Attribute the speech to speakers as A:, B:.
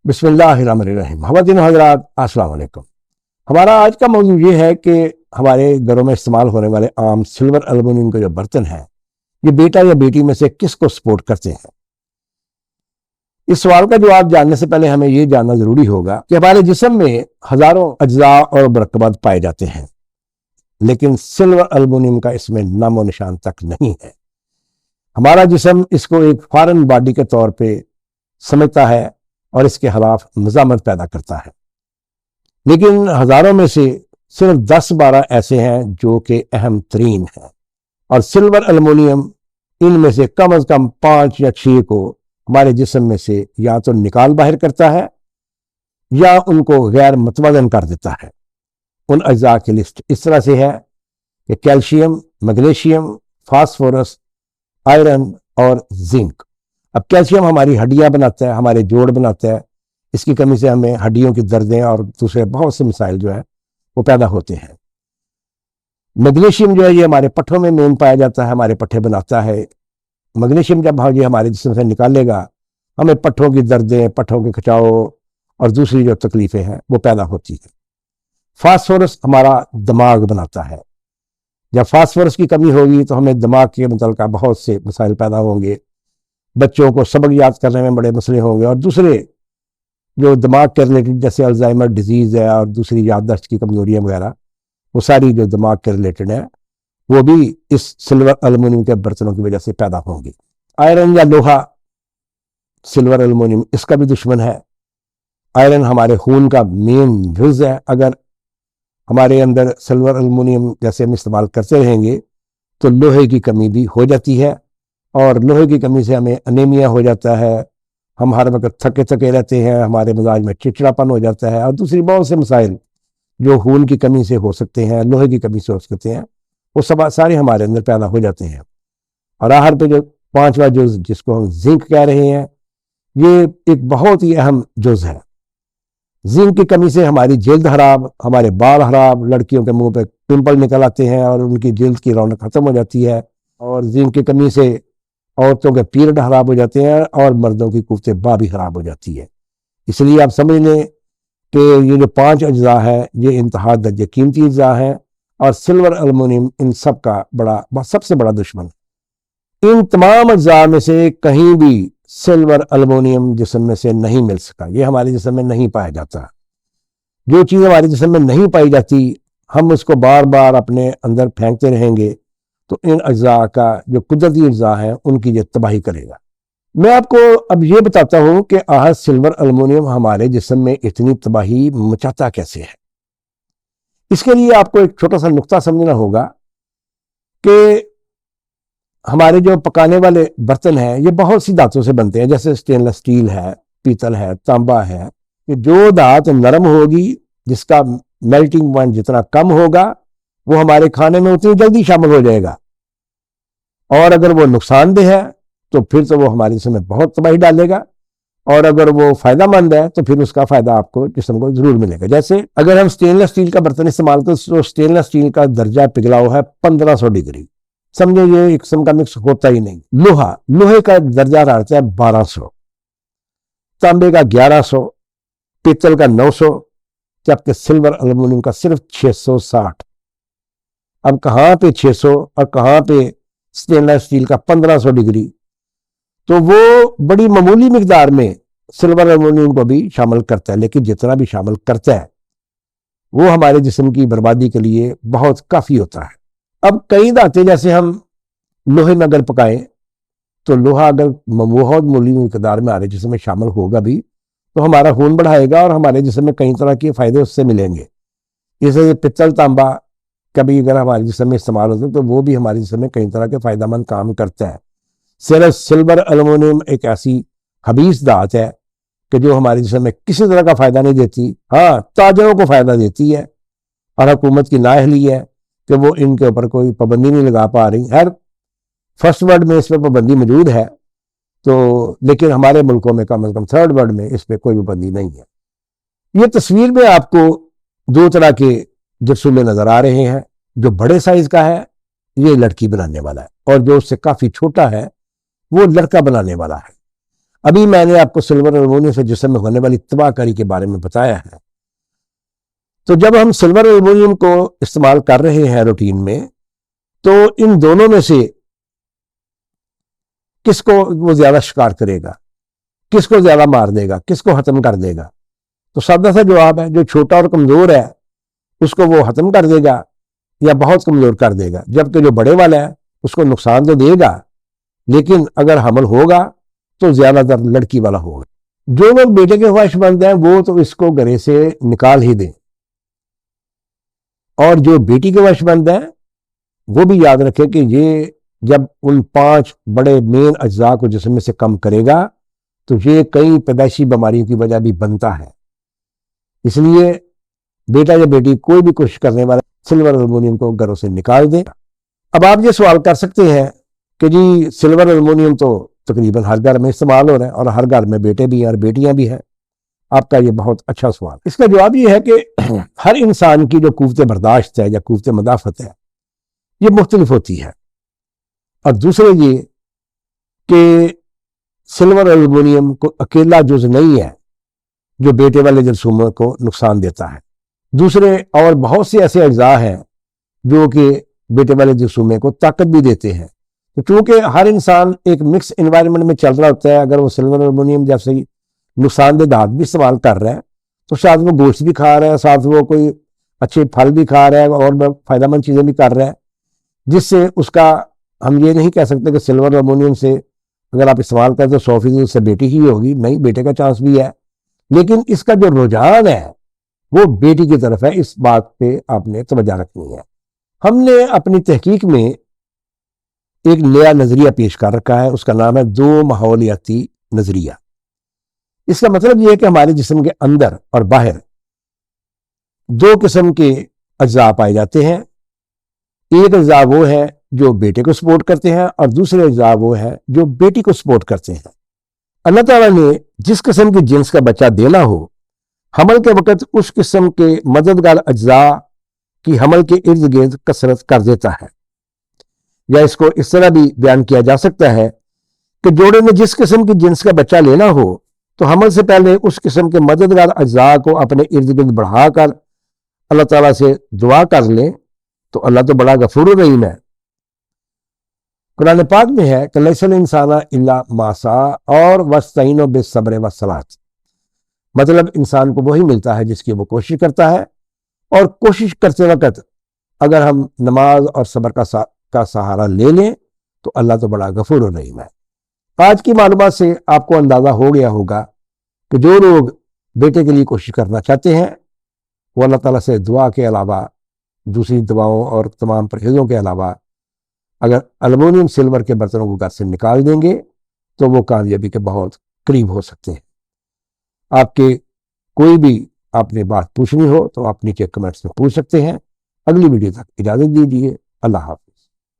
A: بسم اللہ الرحمن الرحیم۔ خواتین و حضرات السلام علیکم۔ ہمارا آج کا موضوع یہ ہے کہ ہمارے گھروں میں استعمال ہونے والے عام سلور ایلومینیم کے جو برتن ہیں یہ بیٹا یا بیٹی میں سے کس کو سپورٹ کرتے ہیں؟ اس سوال کا جواب جاننے سے پہلے ہمیں یہ جاننا ضروری ہوگا کہ ہمارے جسم میں ہزاروں اجزاء اور مرکبات پائے جاتے ہیں، لیکن سلور ایلومینیم کا اس میں نام و نشان تک نہیں ہے۔ ہمارا جسم اس کو ایک فارن باڈی کے طور پہ سمجھتا ہے اور اس کے خلاف مزاحمت پیدا کرتا ہے، لیکن ہزاروں میں سے صرف 10-12 ایسے ہیں جو کہ اہم ترین ہیں، اور سلور ایلومینیم ان میں سے کم از کم 5 یا 6 کو ہمارے جسم میں سے یا تو نکال باہر کرتا ہے یا ان کو غیر متوازن کر دیتا ہے۔ ان اجزاء کی لسٹ اس طرح سے ہے کہ کیلشیم، میگنیشیم، فاسفورس، آئرن اور زنک۔ اب کیلشیم ہماری ہڈیاں بناتا ہے، ہمارے جوڑ بناتا ہے، اس کی کمی سے ہمیں ہڈیوں کی دردیں اور دوسرے بہت سے مسائل جو ہے وہ پیدا ہوتے ہیں۔ میگنیشیم جو ہے یہ ہمارے پٹھوں میں مین پایا جاتا ہے، ہمارے پٹھے بناتا ہے۔ میگنیشیم جب یہ ہمارے جسم سے نکالے گا ہمیں پٹھوں کی دردیں، پٹھوں کے کھچاؤ اور دوسری جو تکلیفیں ہیں وہ پیدا ہوتی ہیں۔ فاسفورس ہمارا دماغ بناتا ہے، جب فاسفورس کی کمی ہوگی تو ہمیں دماغ کے متعلقہ بہت سے مسائل پیدا ہوں گے، بچوں کو سبق یاد کرنے میں بڑے مسئلے ہوں گے، اور دوسرے جو دماغ کے ریلیٹڈ جیسے الزائمر ڈیزیز ہے اور دوسری یادداشت کی کمزوریاں وغیرہ، وہ ساری جو دماغ کے ریلیٹڈ ہیں وہ بھی اس سلور ایلومینیم کے برتنوں کی وجہ سے پیدا ہوں گی۔ آئرن یا لوہا سلور ایلومینیم اس کا بھی دشمن ہے۔ آئرن ہمارے خون کا مین جز ہے، اگر ہمارے اندر سلور ایلومینیم جیسے ہم استعمال کرتے رہیں گے تو لوہے کی کمی بھی ہو جاتی ہے، اور لوہے کی کمی سے ہمیں انیمیا ہو جاتا ہے، ہم ہر وقت تھکے تھکے رہتے ہیں، ہمارے مزاج میں چڑچڑاپن ہو جاتا ہے، اور دوسری بہت سے مسائل جو خون کی کمی سے ہو سکتے ہیں، لوہے کی کمی سے ہو سکتے ہیں، وہ سب سارے ہمارے اندر پیدا ہو جاتے ہیں۔ اور آخر پہ جو 5واں جز جس کو ہم زنک کہہ رہے ہیں، یہ ایک بہت ہی اہم جز ہے۔ زنک کی کمی سے ہماری جلد خراب، ہمارے بال خراب، لڑکیوں کے منہ پہ پمپل نکل آتے ہیں اور ان کی جلد کی رونق ختم ہو جاتی ہے، اور زنک کی کمی سے عورتوں کے پیریڈ خراب ہو جاتے ہیں اور مردوں کی قوت با بھی خراب ہو جاتی ہے۔ اس لیے آپ سمجھ لیں کہ یہ جو 5 اجزاء ہیں یہ انتہا درجے قیمتی اجزاء ہیں، اور سلور ایلومینیم ان سب کا سب سے بڑا دشمن ہے۔ ان تمام اجزاء میں سے کہیں بھی سلور ایلومینیم جسم میں سے نہیں مل سکا، یہ ہمارے جسم میں نہیں پایا جاتا۔ جو چیز ہمارے جسم میں نہیں پائی جاتی ہم اس کو بار بار اپنے اندر پھینکتے رہیں گے تو ان اجزاء کا جو قدرتی اجزاء ہیں ان کی یہ تباہی کرے گا۔ میں آپ کو اب یہ بتاتا ہوں کہ سلور ایلومینیم ہمارے جسم میں اتنی تباہی مچاتا کیسے ہے۔ اس کے لیے آپ کو ایک چھوٹا سا نقطہ سمجھنا ہوگا کہ ہمارے جو پکانے والے برتن ہیں یہ بہت سی دھاتوں سے بنتے ہیں، جیسے سٹین لیس اسٹیل ہے، پیتل ہے، تانبا ہے۔ کہ جو دھات نرم ہوگی، جس کا میلٹنگ پوائنٹ جتنا کم ہوگا، وہ ہمارے کھانے میں اتنی جلدی شامل ہو جائے گا، اور اگر وہ نقصان دہ ہے تو پھر تو وہ ہمارے جسم میں بہت تباہی ڈالے گا، اور اگر وہ فائدہ مند ہے تو پھر اس کا فائدہ آپ کو جسم کو ضرور ملے گا۔ جیسے اگر ہم سٹین لیس اسٹیل کا برتن استعمال کریں تو سٹین لیس اسٹیل کا درجہ پگھلاؤ ہے 1500 ڈگری، سمجھے یہ ایک قسم کا مکس ہوتا ہی نہیں۔ لوہے کا درجہ حرارت ہے 1200، تانبے کا 1100، پیتل کا 900، جبکہ سلور ایلومینیم کا صرف 660۔ اب کہاں پہ 600 اور کہاں پہ سٹین لیس اسٹیل کا 1500 ڈگری؟ تو وہ بڑی معمولی مقدار میں سلور ایلومینیم کو بھی شامل کرتا ہے، لیکن جتنا بھی شامل کرتا ہے وہ ہمارے جسم کی بربادی کے لیے بہت کافی ہوتا ہے۔ اب کئی دھاتیں جیسے ہم لوہے میں اگر پکائیں تو لوہا اگر بہت معمولی مقدار میں ہمارے جسم میں شامل ہوگا بھی تو ہمارا خون بڑھائے گا، اور ہمارے جسم میں کئی طرح کے فائدے اس سے ملیں گے۔ جیسے پتل، تانبا کبھی اگر ہمارے جسم میں استعمال ہوتا ہے تو وہ بھی ہمارے جسم میں کئی طرح کے فائدہ مند کام کرتا ہے۔ صرف سلور ایلومینیم ایک ایسی خبیث دھات ہے کہ جو ہمارے جسم میں کسی طرح کا فائدہ نہیں دیتی، ہاں تاجروں کو فائدہ دیتی ہے، اور حکومت کی نااہلی ہے کہ وہ ان کے اوپر کوئی پابندی نہیں لگا پا رہی۔ فرسٹ ورلڈ میں اس پہ پابندی موجود ہے، تو لیکن ہمارے ملکوں میں کم از کم تھرڈ ورلڈ میں اس پہ کوئی پابندی نہیں ہے۔ یہ تصویر میں آپ کو 2 طرح کے جرثومے نظر آ رہے ہیں۔ جو بڑے سائز کا ہے یہ لڑکی بنانے والا ہے، اور جو اس سے کافی چھوٹا ہے وہ لڑکا بنانے والا ہے۔ ابھی میں نے آپ کو سلور ایلومینیم سے جسم میں ہونے والی تباہ کاری کے بارے میں بتایا ہے. تو جب ہم سلور ایلومینیم کو استعمال کر رہے ہیں روٹین میں، تو ان دونوں میں سے کس کو وہ زیادہ شکار کرے گا، کس کو زیادہ مار دے گا، کس کو ختم کر دے گا؟ تو سادہ سا جواب ہے، جو چھوٹا اور کمزور ہے اس کو وہ ختم کر دے گا یا بہت کمزور کر دے گا، جبکہ جو بڑے والا ہے اس کو نقصان تو دے گا، لیکن اگر حمل ہوگا تو زیادہ تر لڑکی والا ہوگا. جو لوگ بیٹے کے خواہش مند ہیں وہ تو اس کو گھرے سے نکال ہی دیں، اور جو بیٹی کے خواہش مند ہیں وہ بھی یاد رکھے کہ یہ جب ان 5 بڑے مین اجزاء کو جسم میں سے کم کرے گا تو یہ کئی پیدائشی بیماریوں کی وجہ بھی بنتا ہے. اس لیے بیٹا یا بیٹی کوئی بھی کوشش کرنے والا سلور ایلومینیم کو گھروں سے نکال دے. اب آپ یہ سوال کر سکتے ہیں کہ جی سلور ایلومینیم تو تقریباً ہر گھر میں استعمال ہو رہا ہے اور ہر گھر میں بیٹے بھی ہیں اور بیٹیاں بھی ہیں. آپ کا یہ بہت اچھا سوال. اس کا جواب یہ ہے کہ ہر انسان کی جو قوت برداشت ہے یا قوت مدافعت ہے یہ مختلف ہوتی ہے، اور دوسرے یہ کہ سلور ایلومینیم کو اکیلا جز نہیں ہے جو بیٹے والے جرثوموں کو نقصان دیتا ہے. دوسرے اور بہت سے ایسے اجزاء ہیں جو کہ بیٹے والے جرثومے کو طاقت بھی دیتے ہیں. تو چونکہ ہر انسان ایک مکس انوائرمنٹ میں چل رہا ہوتا ہے، اگر وہ سلور ایلومینیم جیسے نقصان دہ دھات بھی استعمال کر رہا ہے تو شاید وہ گوشت بھی کھا رہا ہے، ساتھ وہ کوئی اچھے پھل بھی کھا رہا ہے اور فائدہ مند چیزیں بھی کر رہا ہے، جس سے اس کا ہم یہ نہیں کہہ سکتے کہ سلور ایلومینیم سے اگر آپ استعمال کریں تو 100% اس سے بیٹی ہی ہوگی. نہیں، بیٹے کا چانس بھی ہے، لیکن اس کا جو رجحان ہے وہ بیٹی کی طرف ہے. اس بات پہ آپ نے توجہ رکھنی ہے. ہم نے اپنی تحقیق میں ایک نیا نظریہ پیش کر رکھا ہے، اس کا نام ہے 2 ماحولیاتی نظریہ. اس کا مطلب یہ ہے کہ ہمارے جسم کے اندر اور باہر 2 قسم کے اجزاء پائے جاتے ہیں. ایک اجزاء وہ ہے جو بیٹے کو سپورٹ کرتے ہیں اور دوسرے اجزاء وہ ہے جو بیٹی کو سپورٹ کرتے ہیں. اللہ تعالیٰ نے جس قسم کی جنس کا بچہ دینا ہو، حمل کے وقت اس قسم کے مددگار اجزاء کی حمل کے ارد گرد کثرت کر دیتا ہے. یا اس کو اس طرح بھی بیان کیا جا سکتا ہے کہ جوڑے میں جس قسم کی جنس کا بچہ لینا ہو تو حمل سے پہلے اس قسم کے مددگار اجزاء کو اپنے ارد گرد بڑھا کر اللہ تعالیٰ سے دعا کر لیں تو اللہ تو بڑا غفور الرحیم ہے. قرآن پاک میں ہے کہ لیس الانسان الا ما سعی اور واستعینوا بالصبر والصلاۃ. مطلب انسان کو وہی ملتا ہے جس کی وہ کوشش کرتا ہے، اور کوشش کرتے وقت اگر ہم نماز اور صبر کا سہارا لے لیں تو اللہ تو بڑا غفور الرحیم ہے. آج کی معلومات سے آپ کو اندازہ ہو گیا ہوگا کہ جو لوگ بیٹے کے لیے کوشش کرنا چاہتے ہیں وہ اللہ تعالیٰ سے دعا کے علاوہ دوسری دعاؤں اور تمام پرہیزوں کے علاوہ اگر ایلومینیم سلور کے برتنوں کو گھر سے نکال دیں گے تو وہ کامیابی کے بہت قریب ہو سکتے ہیں. آپ کے کوئی بھی آپ نے بات پوچھنی ہو تو آپ نیچے کمنٹس میں پوچھ سکتے ہیں. اگلی ویڈیو تک اجازت دیجیے. اللہ حافظ.